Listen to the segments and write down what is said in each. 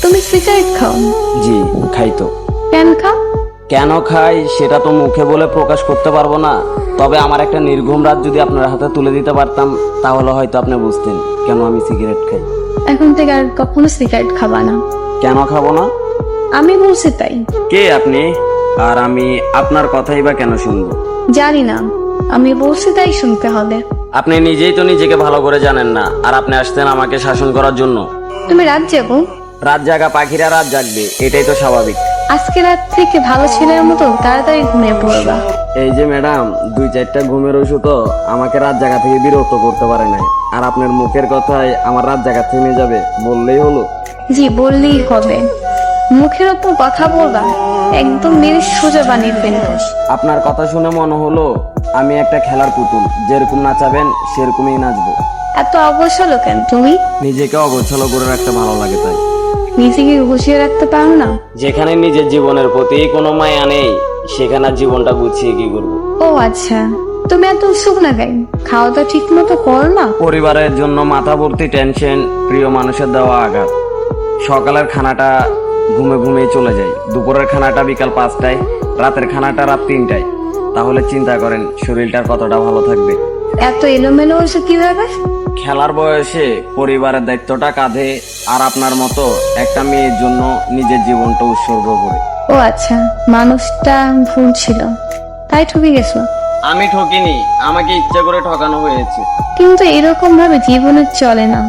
তুমি সিগারেট খাও? জি খাই তো। কেন খাও? কেন খাই সেটা তো মুখে বলে প্রকাশ করতে পারবো না, তবে আমার একটা নির্ঘুম রাত যদি আপনার হাতে তুলে দিতে পারতাম তাহলে হয়তো আপনি বুঝতেন কেন আমি সিগারেট খাই। এখন থেকে আর কখনো সিগারেট খাবা না। কেন খাবো না? আমি বলছি তাই। কে আপনি? আর আমি আপনার কথাই বা কেন শুনবো? জানি না, আমি বলছি তাই শুনতে হবে। আপনি নিজেই তো নিজেকে ভালো করে জানেন না, আর আপনি আসতেন আমাকে শাসন করার জন্য। তুমি রাত জাগো? রাত জাগা পাখিরা রাত জাগবে, এটাই তো স্বাভাবিক। আজকে রাত থেকে ভালো ছেলের মতো তাড়াতাড়ি ঘুমিয়ে পড়বা। এই যে ম্যাডাম, 2-4টা ঘুমের ওষুধও আমাকে রাত জাগা থেকে বিরক্ত করতে পারে নাই, আর আপনার মুখের কথায় আমার রাত জাগা থেমে যাবে বললেই হলো। জি বললেই হবে। মুখের ওপর কথা বলবা, একদম মেরে সোজা বানিয়ে ফেলবো। আপনার কথা শুনে মনে হলো আমি একটা খেলার পুতুল, যেরকম নাচাবেন সেরকমই নাচবো। এত অবসর কেন তুমি? নিজেকে অগোছালো করে রাখতে ভালো লাগে তাই। নিজেকে গুছিয়ে রাখতে পারো না? যেখানে নিজের জীবনের প্রতি কোনো মায়া নেই সেখানে আর জীবনটা গুছিয়ে কি করবো? ও আচ্ছা, তুমি এত উৎসুক না কেন? খাওয়া দাওয়া ঠিক মতো করো না? পরিবারের জন্য মাথা ভর্তি টেনশন, প্রিয় মানুষের দেওয়া আঘাত। সকালের খানাটা ঘুমে ঘুমিয়ে চলে যায়, দুপুরের খানাটা বিকাল 5টায়, রাতের খানাটা রাত 3টায়। তাহলে চিন্তা করেন শরীরটার কতটা ভালো থাকবে। এত এলোমেলো হয়েছে কিভাবে? খেলার বয়সে পরিবারের দায়িত্বটা কাঁধে, আর আপনার মতো একটা মেয়ের জন্য নিজের জীবনটা উৎসর্গ করে। ও আচ্ছা, মানুষটা ভুল ছিল তাই ঠকে গেছো? আমি ঠকিনি, আমাকে ইচ্ছা করে ঠকানো হয়েছে। কিন্তু এরকম ভাবে জীবনে চলে না।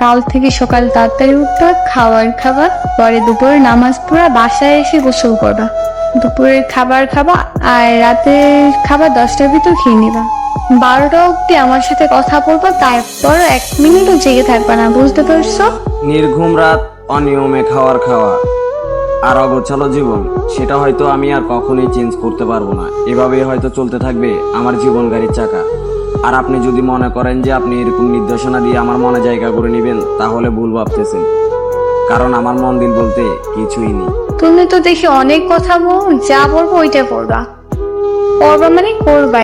কাল থেকে সকাল তাড়াতাড়ি উঠবা, খাবার পরে দুপুরে নামাজ পড়া, বাসায় এসে গোসল করবা, দুপুরের খাবার খাবা, আর রাতের খাবার 10টার ভিতর খেয়ে নিবা। 12টা অব্দি আমার সাথে কথা বলবা, তারপর 1 মিনিটও জেগে থাকবা না, বুঝতে পারছো? নির্ঘুম রাত, অনিয়মে খাওয়া আর অগোছালো জীবন, সেটা হয়তো আমি আর কখনোই চেঞ্জ করতে পারবো না। এভাবেই হয়তো চলতে থাকবে আমার জীবন গাড়ির চাকা। আর আপনি যদি মনে করেন যে আপনি এরকম নির্দেশনা দিয়ে আমার মনে জায়গা করে নেবেন তাহলে ভুল ভাবতেছেন, কারণ আমার মন দিল বলতে কিছুই নেই। তুমি তো দেখি অনেক কথা বল, যা বলবো ওইটা করবা। করবা মানে করবা।